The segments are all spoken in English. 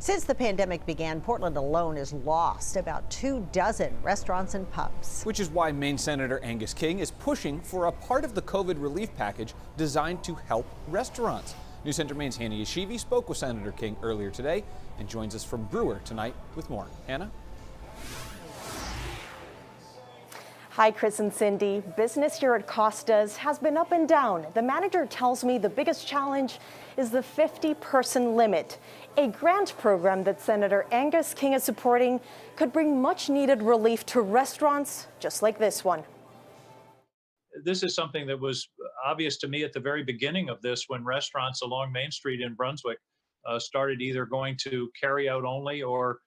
Since the pandemic began, Portland alone has lost about 24 restaurants and pubs. Which is why Maine Senator Angus King is pushing for a part of the COVID relief package designed to help restaurants. News Center Maine's Hannah Yeshivi spoke with Senator King earlier today and joins us from Brewer tonight with more. Hannah? Hi, Chris and Cindy. Business here at Costa's has been up and down. The manager tells me the biggest challenge is the 50-person limit. A grant program that Senator Angus King is supporting could bring much-needed relief to restaurants just like this one. This is something that was obvious to me at the very beginning of this when restaurants along Main Street in Brunswick started either going to carry out only or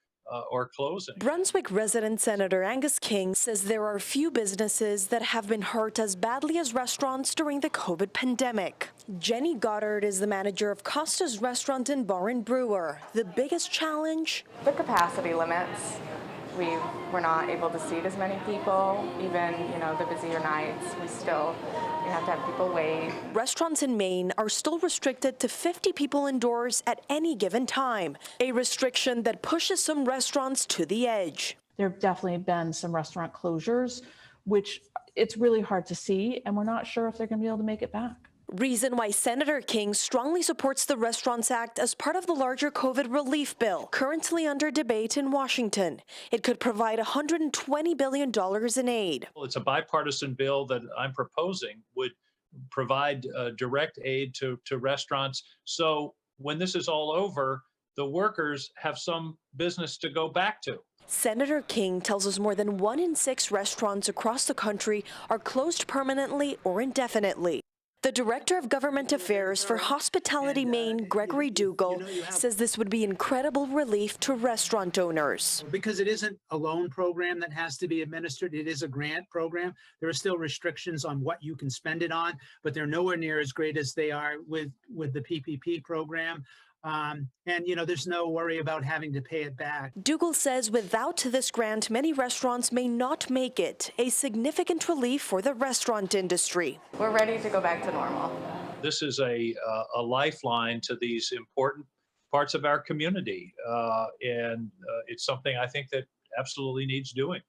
closing. Brunswick resident Senator Angus King says there are few businesses that have been hurt as badly as restaurants during the COVID pandemic. Jenny Goddard is the manager of Costa's Restaurant and Bar in Brewer. The biggest challenge? The capacity limits. We were not able to seat as many people, even, the busier nights. We have to have people wait. Restaurants in Maine are still restricted to 50 people indoors at any given time, a restriction that pushes some restaurants to the edge. There have definitely been some restaurant closures, which it's really hard to see, and we're not sure if they're going to be able to make it back. Reason why Senator King strongly supports the Restaurants Act as part of the larger COVID relief bill currently under debate in Washington. It could provide $120 billion in aid. Well, it's a bipartisan bill that I'm proposing would provide direct aid to restaurants. So when this is all over, the workers have some business to go back to. Senator King tells us more than 1 in 6 restaurants across the country are closed permanently or indefinitely. The Director of Government Affairs for Hospitality Maine, Gregory Dougal, says this would be incredible relief to restaurant owners. Because it isn't a loan program that has to be administered, it is a grant program. There are still restrictions on what you can spend it on, but they're nowhere near as great as they are with the PPP program. There's no worry about having to pay it back. Dougal says without this grant, many restaurants may not make it, a significant relief for the restaurant industry. We're ready to go back to normal. This is a lifeline to these important parts of our community, and it's something I think that absolutely needs doing.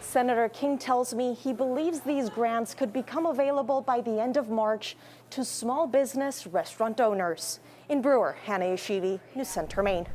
Senator King tells me he believes these grants could become available by the end of March to small business restaurant owners. In Brewer, Hannah Yeshivi, News Center, Maine.